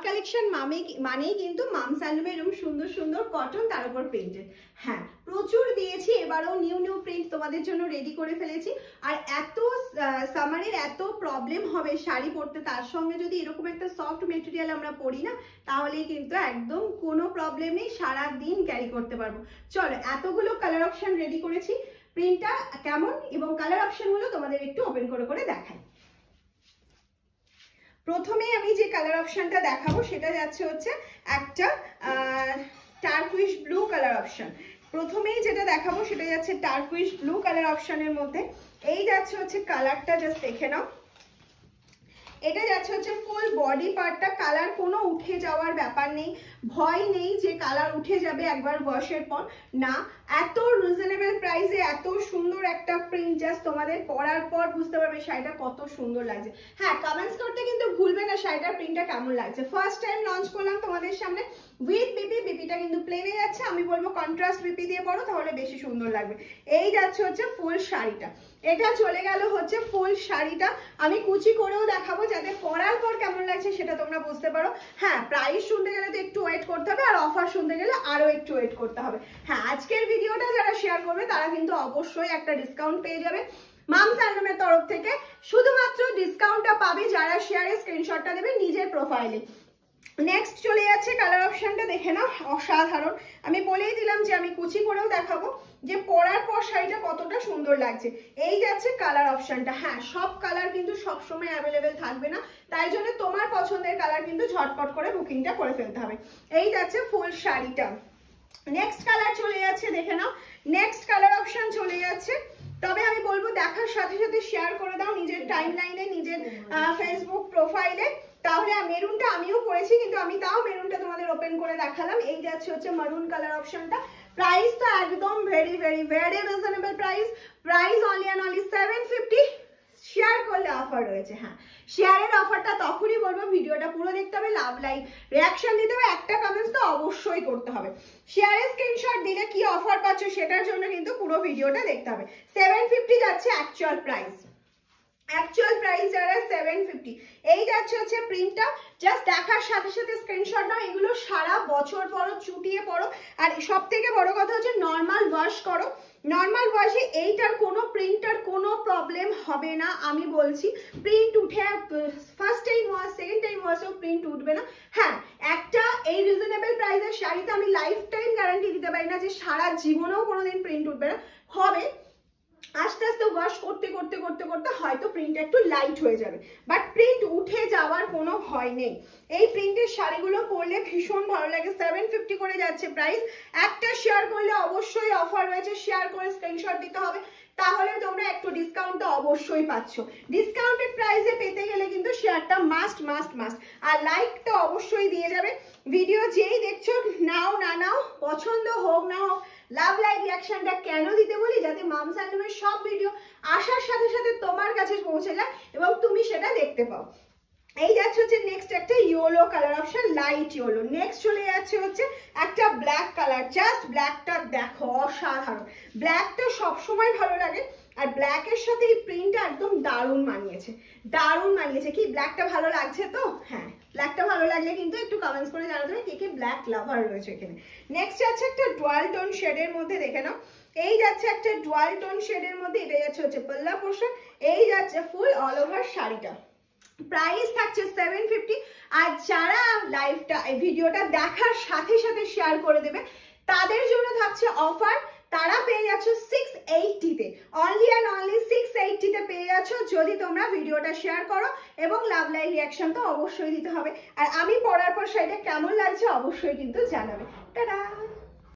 Collection মানেই কিন্তু mum's হ্যান্ডলুমে এরকম সুন্দর সুন্দর কটন, তার উপর প্রিন্টেড। হ্যাঁ, প্রচুর দিয়েছি, এবারও নিউ প্রিন্ট তোমাদের জন্য রেডি করে ফেলেছি। আর এত সামারের এত প্রবলেম হবে শাড়ি পরতে, তার সঙ্গে যদি এরকম একটা সফট মেটেরিয়াল আমরা পরি না, তাহলেই কিন্তু একদম কোনো প্রবলেম নেই, সারাদিন ক্যারি করতে পারবো। চলো, এতগুলো কালার অপশন রেডি করেছি, প্রিন্টটা কেমন এবং কালার অপশনগুলো তোমাদের একটু ওপেন করে দেখাই। প্রথমে আমি যে কালার অপশনটা দেখাবো সেটা যাচ্ছে হচ্ছে একটা টার্কুইশ ব্লু কালার অপশন। প্রথমেই যেটা দেখাবো সেটা যাচ্ছে টার্কুইশ ব্লু কালার অপশনের মধ্যে। এই যাচ্ছে হচ্ছে কালারটা, জাস্ট দেখে নাও। এটা যাচ্ছে হচ্ছে ফুল বডি পার্টটা, কালার কোনো উঠে যাওয়ার ব্যাপার নেই, ভয় নেই যে কালার উঠে যাবে একবার ওয়াশের পর, না। এত রিজনেবল প্রাইসে এত সুন্দর একটা প্রিন্ট, জাস্ট তোমাদের পরার পর বুঝতে পারবে শাড়িটা কত সুন্দর লাগছে। হ্যাঁ, কমেন্টস করতে কিন্তু ভুলবে না শাড়িটার প্রিন্টটা কেমন লাগছে। ফার্স্ট টাইম লঞ্চ করলাম তোমাদের সামনে উইথ বিপি। বিপিটা কিন্তু প্লেনে যাচ্ছে, আমি বলবো কন্ট্রাস্ট বিপি দিয়ে পরো, তাহলে বেশি সুন্দর লাগবে। এই যাচ্ছে হচ্ছে ফুল শাড়িটা, এটা চলে গেল হচ্ছে ফুল শাড়িটা। আমি কুচি করেও দেখাবো যাতে পরার পর কেমন লাগছে সেটা তোমরা বুঝতে পারো। হ্যাঁ, প্রাইস শুনতে গেলে তো একটু ওয়েট করতে হবে, আর অফার শুনতে গেলে আরো একটু ওয়েট করতে হবে। হ্যাঁ, আজকের ভিডিওটা যারা শেয়ার করবে তারা কিন্তু অবশ্যই একটা ডিসকাউন্ট পেয়ে যাবে মামস হ্যান্ডলুমের তরফ থেকে। শুধুমাত্র ডিসকাউন্টটা পাবে যারা শেয়ারে স্ক্রিনশটটা দেবে নিজের প্রোফাইলে। নেক্সট চলে যাচ্ছে কালার অপশনটা, দেখে নাও, অসাধারণ। আমি বলেই দিলাম যে আমি কুচি করেও দেখাবো যে পরার পর শাড়িটা কতটা সুন্দর লাগছে। এই যাচ্ছে কালার অপশনটা। হ্যাঁ, সব কালার কিন্তু সব সময় অ্যাভেলেবেল থাকবে না, তাই জন্য তোমার পছন্দের কালার কিন্তু ঝটপট করে বুকিংটা করে ফেলতে হবে। এই যাচ্ছে ফুল শাড়িটা। নেক্সট কালার চলে যাচ্ছে, দেখে নাও, নেক্সট কালার অপশন চলে যাচ্ছে। তবে আমি বলবো দেখার সাথে সাথে শেয়ার করে দাও নিজের টাইম লাইনে, নিজের ফেসবুক প্রোফাইলে, তাহলে মেরুনটা আমিও পরেছি কিন্তু আমি তাও মেরুনটা তোমাদের ওপেন করে দেখালাম। এই যাচ্ছে হচ্ছে মারুন কালার অপশনটা। প্রাইস তো একদম very reasonable price only and only 750। Share করলে অফার রয়েছে। হ্যাঁ, শেয়ারের অফারটা তখনই বলবো, ভিডিওটা পুরো দেখতে হবে, লাভ লাইক রিয়াকশন দিতে হবে, একটা কমেন্টস তো অবশ্যই করতে হবে। শেয়ারের স্ক্রিনশট দিলে কি অফার পাচ্ছ সেটার জন্য কিন্তু পুরো ভিডিওটা দেখতে হবে। 750 যাচ্ছে অ্যাকচুয়াল প্রাইস, যারা 750। এই যাচ্ছে হচ্ছে প্রিন্টটা, জাস্ট দেখার সাথে সাথে স্ক্রিনশট নাও। এগুলো সারা বছর পরো, চুটিয়ে পরো, আর সব থেকে বড় কথা হচ্ছে নর্মাল ওয়াশ করো। নর্মাল ওয়াশে এইটার কোনো প্রিন্টার কোনো প্রবলেম হবে না, আমি বলছি। প্রিন্ট উঠে first time wash, second time ওয়াশেও প্রিন্ট উঠবে না। হ্যাঁ, একটা এই রিজনেবল প্রাইসের শাড়িতে আমি লাইফ টাইম গ্যারান্টি দিতে পারি না যে সারা জীবনেও কোনোদিন প্রিন্ট উঠবে না। হবে, আস্তে আস্তে ওয়াশ করতে করতে করতে করতে হয়তো প্রিন্ট একটু লাইট হয়ে যাবে, বাট প্রিন্ট উঠে যাওয়ার কোনো ভয় নেই। এই প্রিন্টের শাড়িগুলো পরলে ভীষণ ভালো লাগে। 750 করে যাচ্ছে প্রাইস। একটা শেয়ার করলে অবশ্যই অফার রয়েছে, শেয়ার করে স্ক্রিনশট দিতে হবে, তাহলে তোমরা একটু ডিসকাউন্টটা অবশ্যই পাচ্ছ। ডিসকাউন্টেড প্রাইসে পেতে গেলে কিন্তু শেয়ারটা মাস্ট মাস্ট মাস্ট, আর লাইকটা অবশ্যই দিয়ে যাবে। ভিডিও যেই দেখছো, নাও না নাও, পছন্দ হোক না হোক, লাভ লাইক রিয়াকশনটা কেন দিতে বলি, যাতে মামস হ্যান্ডলুমের সব ভিডিও আসার সাথে সাথে তোমার কাছে পৌঁছে যায় এবং তুমি সেটা দেখতে পাও। এই যাচ্ছে হচ্ছে নেক্সট একটা yellow colour option, light yellow. Next চলে যাচ্ছে হচ্ছে একটা ব্ল্যাক কালার। জাস্ট ব্ল্যাকটা দেখো, অসাধারণ। ব্ল্যাকটা সবসময় ভালো লাগে, আর ব্ল্যাকের সাথে এই প্রিন্টটা একদম দারুণ মানিয়েছে, দারুণ মানিয়েছে। কি ব্ল্যাকটা ভালো লাগছে তো? হ্যাঁ, ব্ল্যাকটা ভালো লাগলে কিন্তু একটু কমেন্টস করে জানাতে হবে কে কে ব্ল্যাক লাভার রয়েছে এখানে। নেক্সট যাচ্ছে একটা ডুয়াল টোন শেডের মধ্যে, দেখে নাও। এই যাচ্ছে একটা ডুয়াল টোন শেডের মধ্যে, এটা যাচ্ছে হচ্ছে পাল্লা পোর্শন। এই যাচ্ছে ফুল অল ওভার শাড়িটা। প্রাইস থাকছে 750। আর যারা লাইভটা ভিডিওটা দেখার সাথে সাথে শেয়ার করে দেবে তাদের জন্য থাকছে অফার। তারা পেয়ে যাচ্ছ 680-তে, অনলি অ্যান্ড অনলি 680-তে পেয়ে যাচ্ছ যদি তোমরা ভিডিওটা শেয়ার করো, এবং লাভ লাইক রিয়াকশন তো অবশ্যই দিতে হবে। আর আমি পরার পর শাড়িটা কেমন লাগছে অবশ্যই কিন্তু জানাবে। টাটা।